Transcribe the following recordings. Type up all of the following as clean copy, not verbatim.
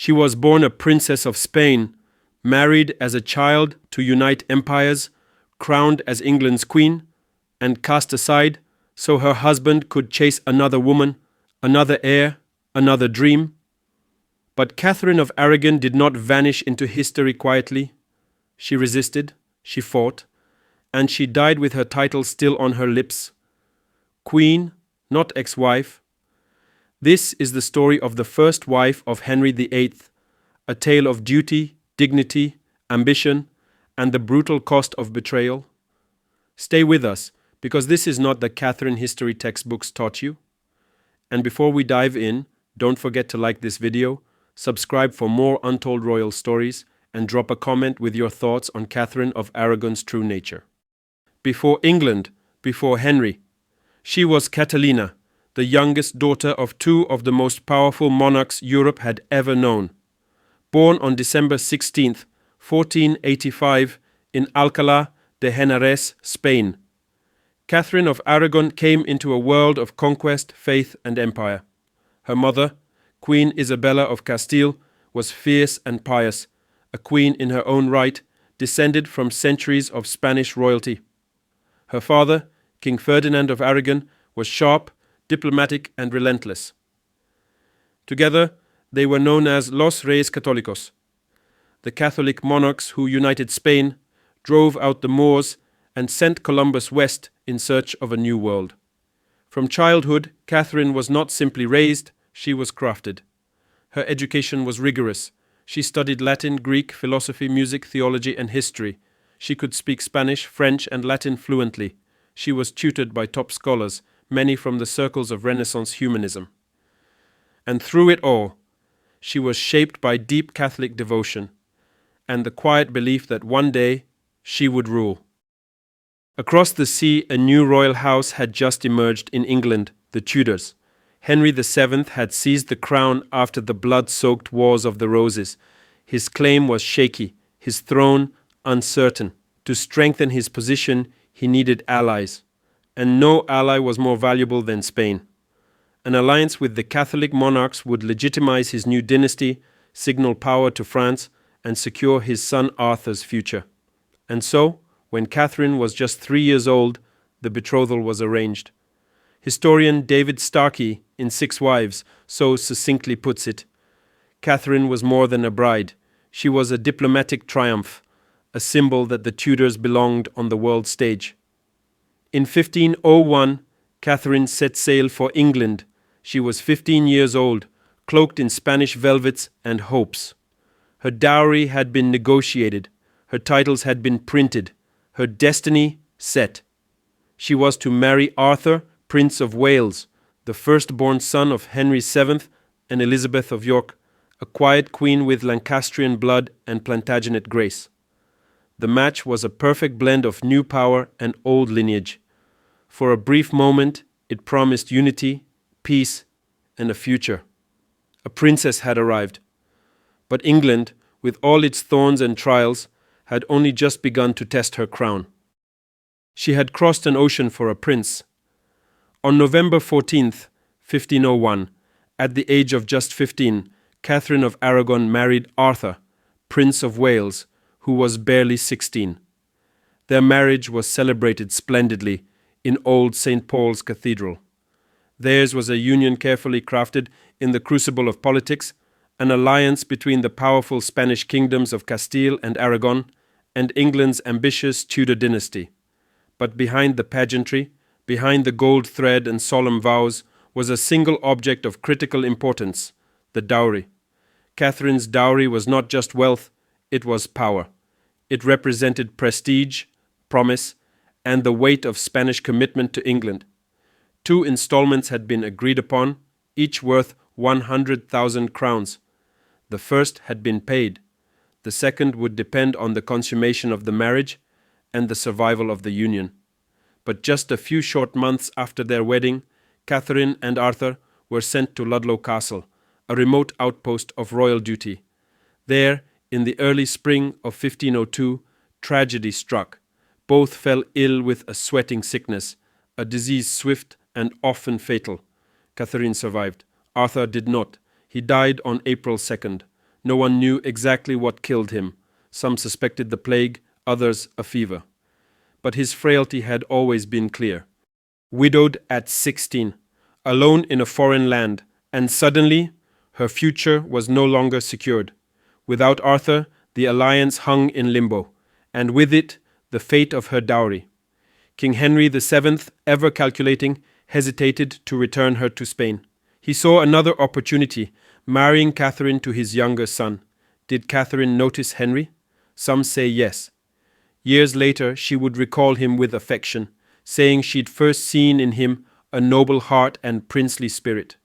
She was born a princess of Spain, married as a child to unite empires, crowned as England's queen, and cast aside so her husband could chase another woman, another heir, another dream. But Catherine of Aragon did not vanish into history quietly. She resisted, she fought, and she died with her title still on her lips. Queen, not ex-wife. This is the story of the first wife of Henry VIII, a tale of duty, dignity, ambition, and the brutal cost of betrayal. Stay with us, because this is not the Catherine history textbooks taught you. And before we dive in, don't forget to like this video, subscribe for more untold royal stories, and drop a comment with your thoughts on Catherine of Aragon's true nature. Before England, before Henry, she was Catalina, the youngest daughter of two of the most powerful monarchs Europe had ever known. Born on December 16, 1485, in Alcalá de Henares, Spain, Catherine of Aragon came into a world of conquest, faith, and empire. Her mother, Queen Isabella of Castile, was fierce and pious, a queen in her own right, descended from centuries of Spanish royalty. Her father, King Ferdinand of Aragon, was sharp, diplomatic, and relentless. Together, they were known as Los Reyes Católicos, the Catholic monarchs who united Spain, drove out the Moors, and sent Columbus west in search of a new world. From childhood, Catherine was not simply raised, she was crafted. Her education was rigorous. She studied Latin, Greek, philosophy, music, theology, and history. She could speak Spanish, French, and Latin fluently. She was tutored by top scholars, many from the circles of Renaissance humanism. And through it all, she was shaped by deep Catholic devotion and the quiet belief that one day she would rule. Across the sea, a new royal house had just emerged in England, the Tudors. Henry VII had seized the crown after the blood-soaked Wars of the Roses. His claim was shaky, his throne uncertain. To strengthen his position, he needed allies, and no ally was more valuable than Spain. An alliance with the Catholic monarchs would legitimize his new dynasty, signal power to France, and secure his son Arthur's future. And so, when Catherine was just 3 years old, the betrothal was arranged. Historian David Starkey, in Six Wives, so succinctly puts it, Catherine was more than a bride. She was a diplomatic triumph, a symbol that the Tudors belonged on the world stage. In 1501, Catherine set sail for England. She was 15 years old, cloaked in Spanish velvets and hopes. Her dowry had been negotiated. Her titles had been printed. Her destiny set. She was to marry Arthur, Prince of Wales, the firstborn son of Henry VII and Elizabeth of York, a quiet queen with Lancastrian blood and Plantagenet grace. The match was a perfect blend of new power and old lineage. For a brief moment, it promised unity, peace, and a future. A princess had arrived. But England, with all its thorns and trials, had only just begun to test her crown. She had crossed an ocean for a prince. On November 14th, 1501, at the age of just 15, Catherine of Aragon married Arthur, Prince of Wales, who was barely 16. Their marriage was celebrated splendidly in old St. Paul's Cathedral. Theirs was a union carefully crafted in the crucible of politics, an alliance between the powerful Spanish kingdoms of Castile and Aragon and England's ambitious Tudor dynasty. But behind the pageantry, behind the gold thread and solemn vows, was a single object of critical importance, the dowry. Catherine's dowry was not just wealth, it was power. It represented prestige, promise, and the weight of Spanish commitment to England. 2 installments had been agreed upon, each worth 100,000 crowns. The first had been paid. The second would depend on the consummation of the marriage and the survival of the union. But just a few short months after their wedding, Catherine and Arthur were sent to Ludlow Castle, a remote outpost of royal duty. There, in the early spring of 1502, tragedy struck. Both fell ill with a sweating sickness, a disease swift and often fatal. Catherine survived. Arthur did not. He died on April 2nd. No one knew exactly what killed him. Some suspected the plague, others a fever. But his frailty had always been clear. Widowed at 16, alone in a foreign land, and suddenly her future was no longer secured. Without Arthur, the alliance hung in limbo, and with it, the fate of her dowry. King Henry VII, ever calculating, hesitated to return her to Spain. He saw another opportunity, marrying Catherine to his younger son. Did Catherine notice Henry? Some say yes. Years later, she would recall him with affection, saying she'd first seen in him a noble heart and princely spirit.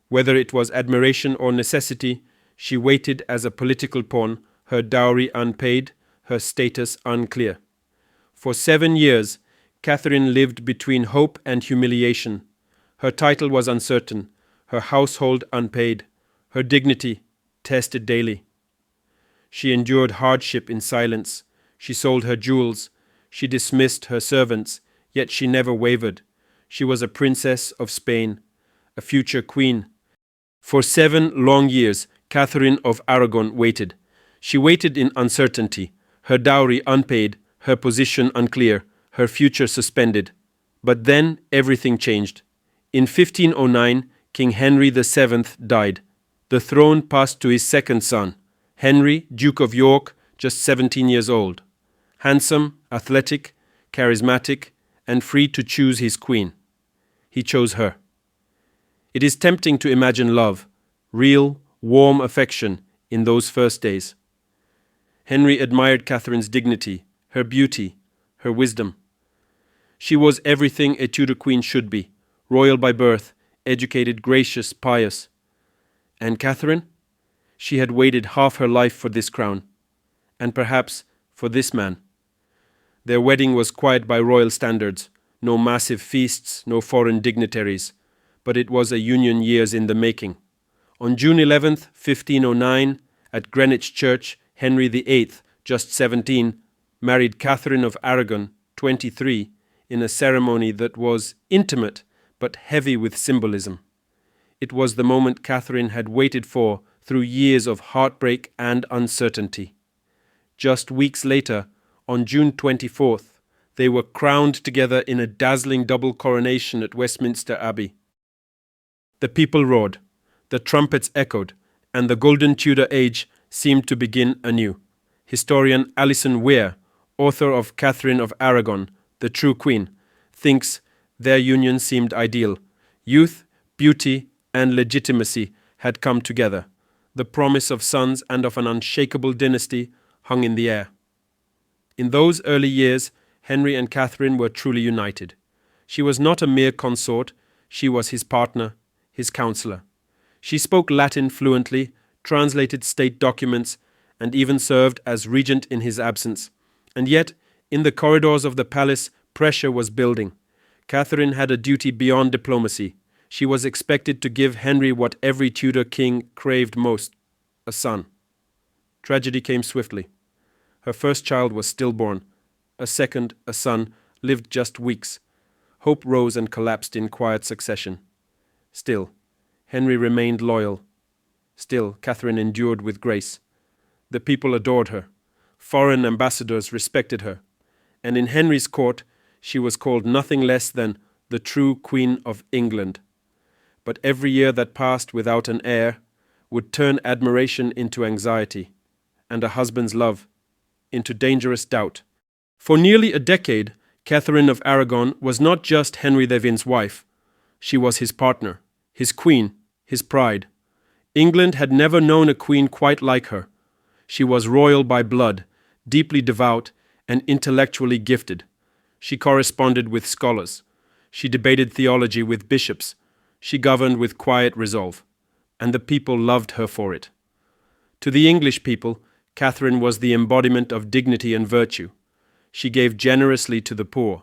Whether it was admiration or necessity, she waited as a political pawn, her dowry unpaid, her status unclear. For 7 years, Catherine lived between hope and humiliation. Her title was uncertain, her household unpaid, her dignity tested daily. She endured hardship in silence. She sold her jewels. She dismissed her servants, yet she never wavered. She was a princess of Spain, a future queen. For 7 long years, Catherine of Aragon waited. She waited in uncertainty, her dowry unpaid, her position unclear, her future suspended. But then everything changed. In 1509, King Henry VII died. The throne passed to his second son, Henry, Duke of York, just 17 years old. Handsome, athletic, charismatic, and free to choose his queen. He chose her. It is tempting to imagine love, real, warm affection, in those first days. Henry admired Catherine's dignity, her beauty, her wisdom. She was everything a Tudor queen should be, royal by birth, educated, gracious, pious. And Catherine? She had waited half her life for this crown, and perhaps for this man. Their wedding was quiet by royal standards, no massive feasts, no foreign dignitaries, but it was a union years in the making. On June 11th, 1509, at Greenwich Church, Henry VIII, just 17, married Catherine of Aragon, 23, in a ceremony that was intimate but heavy with symbolism. It was the moment Catherine had waited for through years of heartbreak and uncertainty. Just weeks later, on June 24th, they were crowned together in a dazzling double coronation at Westminster Abbey. The people roared, the trumpets echoed, and the golden Tudor age seemed to begin anew. Historian Alison Weir, author of Catherine of Aragon, the True Queen, thinks their union seemed ideal. Youth, beauty, and legitimacy had come together. The promise of sons and of an unshakable dynasty hung in the air. In those early years, Henry and Catherine were truly united. She was not a mere consort, she was his partner, his counselor. She spoke Latin fluently, translated state documents, and even served as regent in his absence. And yet, in the corridors of the palace, pressure was building. Catherine had a duty beyond diplomacy. She was expected to give Henry what every Tudor king craved most, a son. Tragedy came swiftly. Her first child was stillborn. A second, a son, lived just weeks. Hope rose and collapsed in quiet succession. Still, Henry remained loyal. Still, Catherine endured with grace. The people adored her. Foreign ambassadors respected her. And in Henry's court, she was called nothing less than the true Queen of England. But every year that passed without an heir would turn admiration into anxiety, and a husband's love into dangerous doubt. For nearly a decade, Catherine of Aragon was not just Henry VIII's wife. She was his partner, his queen, his pride. England had never known a queen quite like her. She was royal by blood, deeply devout, and intellectually gifted. She corresponded with scholars. She debated theology with bishops. She governed with quiet resolve, and the people loved her for it. To the English people, Catherine was the embodiment of dignity and virtue. She gave generously to the poor.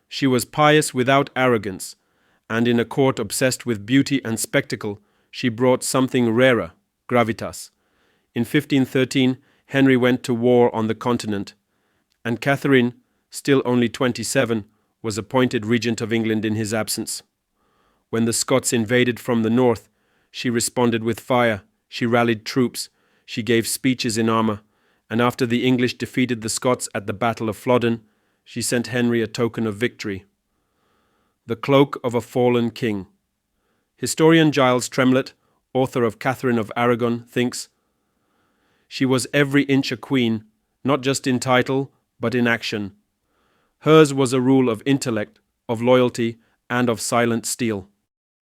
She was pious without arrogance, and in a court obsessed with beauty and spectacle, she brought something rarer, gravitas. In 1513, Henry went to war on the continent, and Catherine, still only 27, was appointed regent of England in his absence. When the Scots invaded from the north, she responded with fire. She rallied troops. She gave speeches in armour, and after the English defeated the Scots at the Battle of Flodden, she sent Henry a token of victory. The cloak of a fallen king. Historian Giles Tremlett, author of Catherine of Aragon, thinks, "She was every inch a queen, not just in title, but in action. Hers was a rule of intellect, of loyalty, and of silent steel."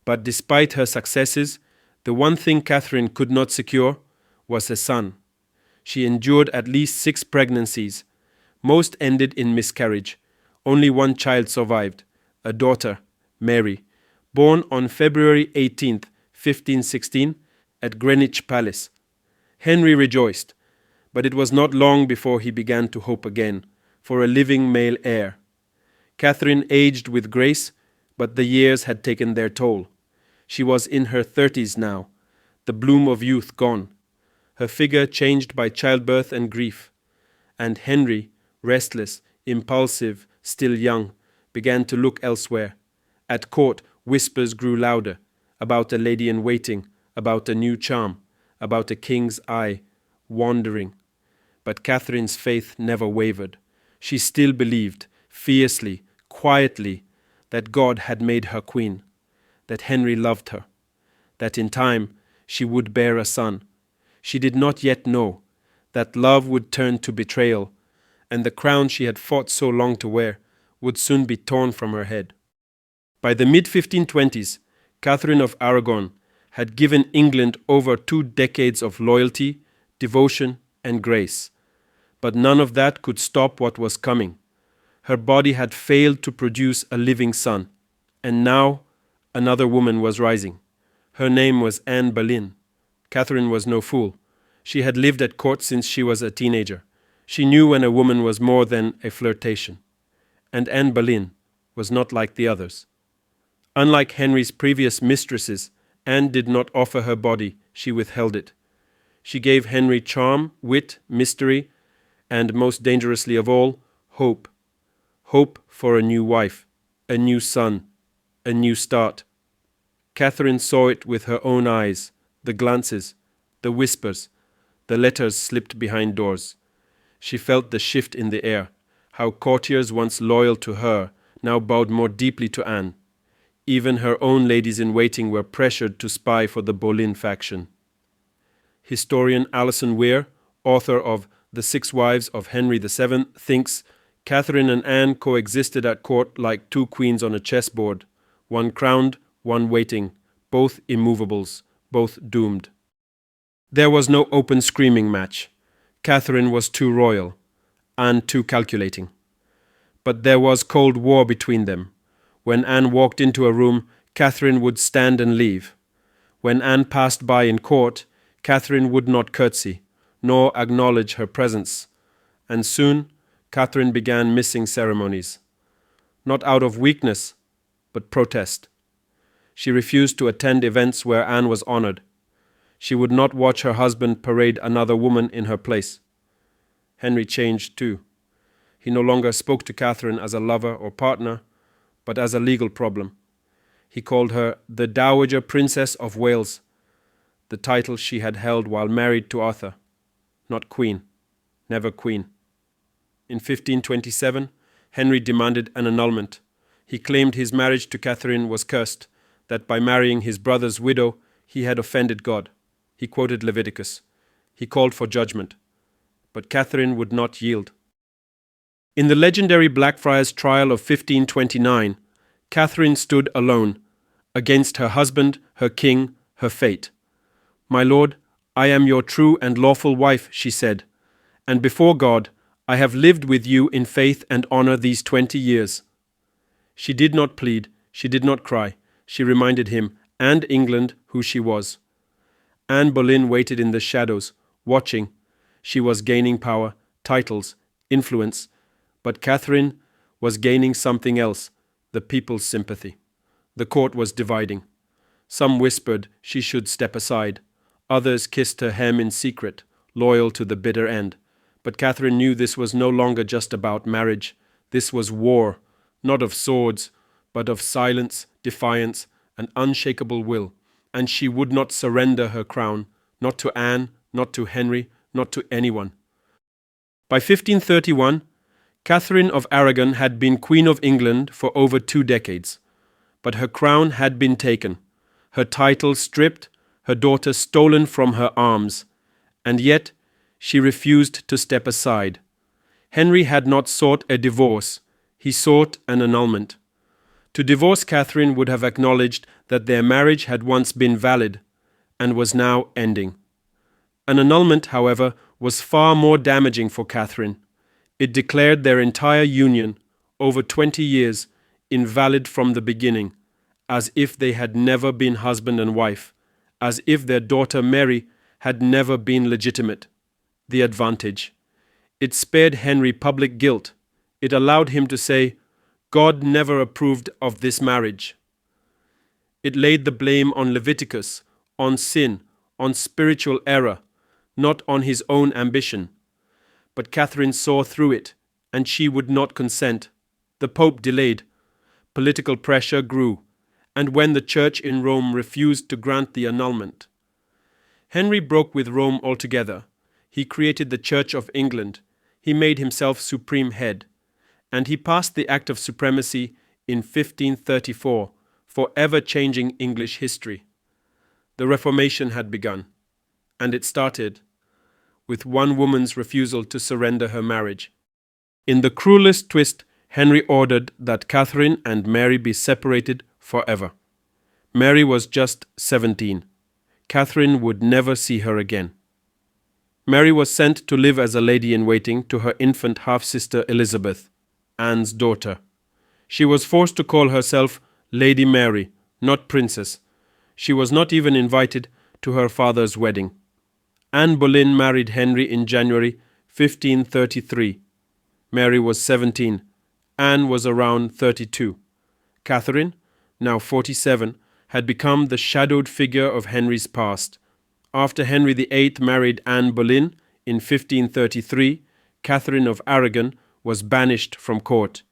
But despite her successes, the one thing Catherine could not secure was a son. She endured at least 6 pregnancies. Most ended in miscarriage. Only one child survived, a daughter, Mary, born on February 18, 1516, at Greenwich Palace. Henry rejoiced, but it was not long before he began to hope again for a living male heir. Catherine aged with grace, but the years had taken their toll. She was in her 30s now, the bloom of youth gone, her figure changed by childbirth and grief. And Henry, restless, impulsive, still young, began to look elsewhere. At court, whispers grew louder about a lady-in-waiting, about a new charm, about a king's eye, wandering. But Catherine's faith never wavered. She still believed, fiercely, quietly, that God had made her queen, that Henry loved her, that in time she would bear a son. She did not yet know that love would turn to betrayal, and the crown she had fought so long to wear would soon be torn from her head. By the mid-1520s, Catherine of Aragon had given England over 2 decades of loyalty, devotion, and grace. But none of that could stop what was coming. Her body had failed to produce a living son, and now another woman was rising. Her name was Anne Boleyn. Catherine was no fool. She had lived at court since she was a teenager. She knew when a woman was more than a flirtation. And Anne Boleyn was not like the others. Unlike Henry's previous mistresses, Anne did not offer her body, she withheld it. She gave Henry charm, wit, mystery, and, most dangerously of all, hope. Hope for a new wife, a new son, a new start. Catherine saw it with her own eyes, the glances, the whispers, the letters slipped behind doors. She felt the shift in the air, how courtiers once loyal to her now bowed more deeply to Anne. Even her own ladies-in-waiting were pressured to spy for the Boleyn faction. Historian Alison Weir, author of The 6 Wives of Henry VII, thinks Catherine and Anne coexisted at court like 2 queens on a chessboard, one crowned, one waiting, both immovables, both doomed. There was no open screaming match. Catherine was too royal, Anne too calculating. But there was cold war between them. When Anne walked into a room, Catherine would stand and leave. When Anne passed by in court, Catherine would not curtsy, nor acknowledge her presence. And soon, Catherine began missing ceremonies. Not out of weakness, but protest. She refused to attend events where Anne was honored. She would not watch her husband parade another woman in her place. Henry changed too. He no longer spoke to Catherine as a lover or partner, but as a legal problem. He called her the Dowager Princess of Wales, the title she had held while married to Arthur. Not queen, never queen. In 1527, Henry demanded an annulment. He claimed his marriage to Catherine was cursed, that by marrying his brother's widow, he had offended God. He quoted Leviticus. He called for judgment. But Catherine would not yield. In the legendary Blackfriars trial of 1529, Catherine stood alone, against her husband, her king, her fate. "My lord, I am your true and lawful wife," she said, "and before God, I have lived with you in faith and honor these 20 years. She did not plead, she did not cry. She reminded him and England who she was. Anne Boleyn waited in the shadows, watching. She was gaining power, titles, influence, but Catherine was gaining something else, the people's sympathy. The court was dividing. Some whispered she should step aside. Others kissed her hem in secret, loyal to the bitter end. But Catherine knew this was no longer just about marriage. This was war, not of swords, but of silence, defiance, and unshakable will. And she would not surrender her crown, not to Anne, not to Henry, not to anyone. By 1531, Catherine of Aragon had been Queen of England for over 2 decades, but her crown had been taken, her title stripped, her daughter stolen from her arms, and yet she refused to step aside. Henry had not sought a divorce, he sought an annulment. To divorce Catherine would have acknowledged that their marriage had once been valid and was now ending. An annulment, however, was far more damaging for Catherine. It declared their entire union, over 20 years, invalid from the beginning, as if they had never been husband and wife, as if their daughter Mary had never been legitimate. The advantage. It spared Henry public guilt. It allowed him to say, God never approved of this marriage. It laid the blame on Leviticus, on sin, on spiritual error, not on his own ambition. But Catherine saw through it, and she would not consent. The Pope delayed. Political pressure grew, and when the Church in Rome refused to grant the annulment, Henry broke with Rome altogether. He created the Church of England. He made himself supreme head, and he passed the Act of Supremacy in 1534, forever changing English history. The Reformation had begun, and it started with one woman's refusal to surrender her marriage. In the cruelest twist, Henry ordered that Catherine and Mary be separated forever. Mary was just 17. Catherine would never see her again. Mary was sent to live as a lady-in-waiting to her infant half-sister Elizabeth, Anne's daughter. She was forced to call herself Lady Mary, not Princess. She was not even invited to her father's wedding. Anne Boleyn married Henry in January 1533. Mary was 17. Anne was around 32. Catherine, now 47, had become the shadowed figure of Henry's past. After Henry VIII married Anne Boleyn in 1533, Catherine of Aragon was banished from court.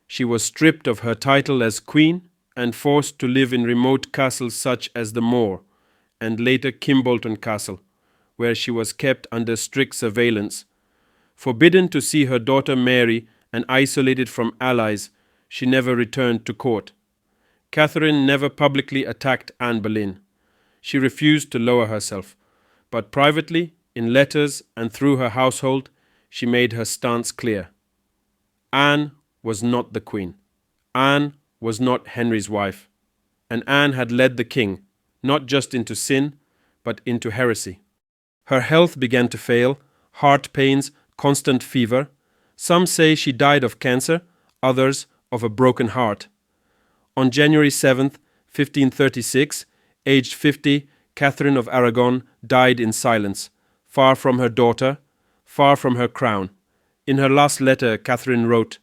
She was stripped of her title as queen and forced to live in remote castles such as the Moor, and later Kimbolton Castle, where she was kept under strict surveillance. Forbidden to see her daughter Mary and isolated from allies, she never returned to court. Catherine never publicly attacked Anne Boleyn. She refused to lower herself, but privately, in letters and through her household, she made her stance clear. Anne was not the queen. Anne was not Henry's wife. And Anne had led the king, not just into sin, but into heresy. Her health began to fail, heart pains, constant fever. Some say she died of cancer, others of a broken heart. On January 7th, 1536, aged 50, Catherine of Aragon died in silence, far from her daughter, far from her crown. In her last letter, Catherine wrote,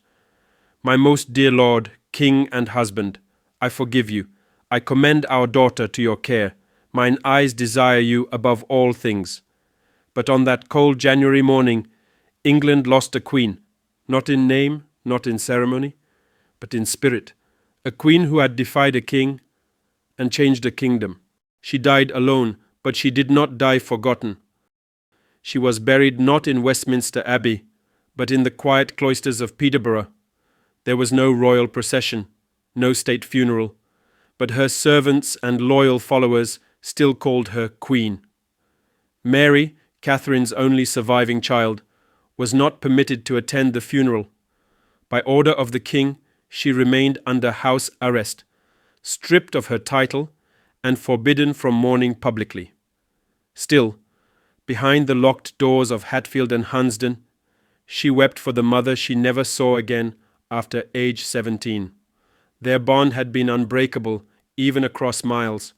"My most dear lord, king and husband, I forgive you. I commend our daughter to your care. Mine eyes desire you above all things." But on that cold January morning, England lost a queen, not in name, not in ceremony, but in spirit, a queen who had defied a king and changed a kingdom. She died alone, but she did not die forgotten. She was buried not in Westminster Abbey, but in the quiet cloisters of Peterborough. There was no royal procession, no state funeral, but her servants and loyal followers still called her Queen. Mary, Catherine's only surviving child, was not permitted to attend the funeral. By order of the king, she remained under house arrest, stripped of her title, and forbidden from mourning publicly. Still, behind the locked doors of Hatfield and Hunsdon, she wept for the mother she never saw again after age 17. Their bond had been unbreakable, even across miles.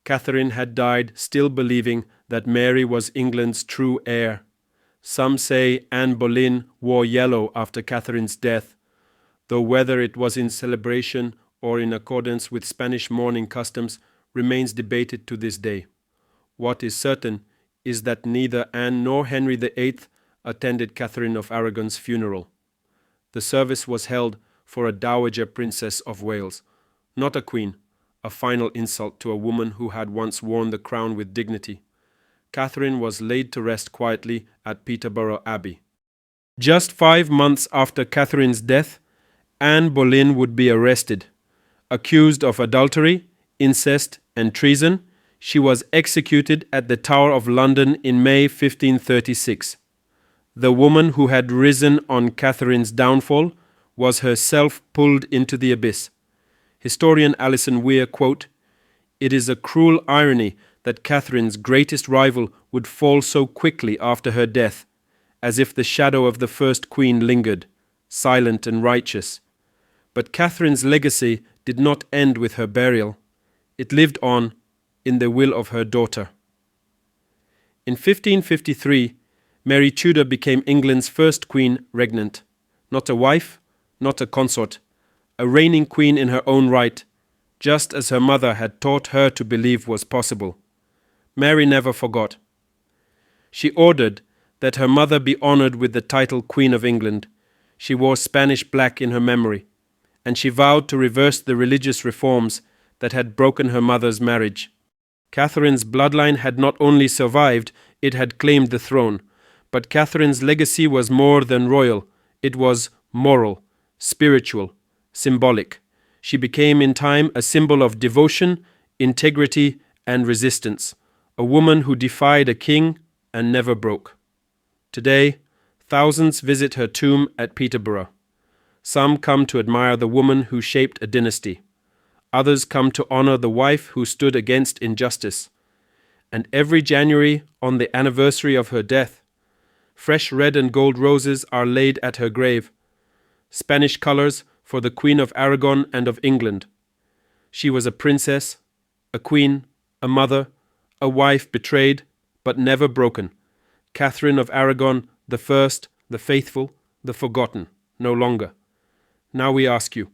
Catherine had died still believing that Mary was England's true heir. Some say Anne Boleyn wore yellow after Catherine's death, though whether it was in celebration or in accordance with Spanish mourning customs remains debated to this day. What is certain is that neither Anne nor Henry VIII attended Catherine of Aragon's funeral. The service was held for a dowager princess of Wales, not a queen, a final insult to a woman who had once worn the crown with dignity. Catherine was laid to rest quietly at Peterborough Abbey. Just 5 months after Catherine's death, Anne Boleyn would be arrested. Accused of adultery, incest, and treason, she was executed at the Tower of London in May 1536. The woman who had risen on Catherine's downfall was herself pulled into the abyss. Historian Alison Weir, quote, "It is a cruel irony that Catherine's greatest rival would fall so quickly after her death, as if the shadow of the first queen lingered, silent and righteous. But Catherine's legacy did not end with her burial. It lived on in the will of her daughter." In 1553, Mary Tudor became England's first queen regnant. Not a wife, not a consort, a reigning queen in her own right, just as her mother had taught her to believe was possible. Mary never forgot. She ordered that her mother be honored with the title Queen of England. She wore Spanish black in her memory, and she vowed to reverse the religious reforms that had broken her mother's marriage. Catherine's bloodline had not only survived, it had claimed the throne. But Catherine's legacy was more than royal. It was moral, spiritual, symbolic. She became in time a symbol of devotion, integrity, and resistance. A woman who defied a king and never broke. Today, thousands visit her tomb at Peterborough. Some come to admire the woman who shaped a dynasty. Others come to honor the wife who stood against injustice. And every January, on the anniversary of her death, fresh red and gold roses are laid at her grave, Spanish colors for the Queen of Aragon and of England. She was a princess, a queen, a mother, a wife betrayed, but never broken. Catherine of Aragon, the first, the faithful, the forgotten, no longer. Now we ask you,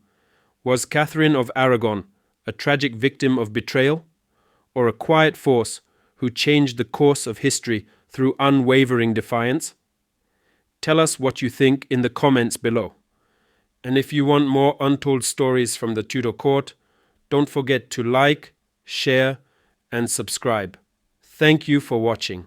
was Catherine of Aragon a tragic victim of betrayal, or a quiet force who changed the course of history through unwavering defiance? Tell us what you think in the comments below. And if you want more untold stories from the Tudor court, don't forget to like, share, and subscribe. Thank you for watching.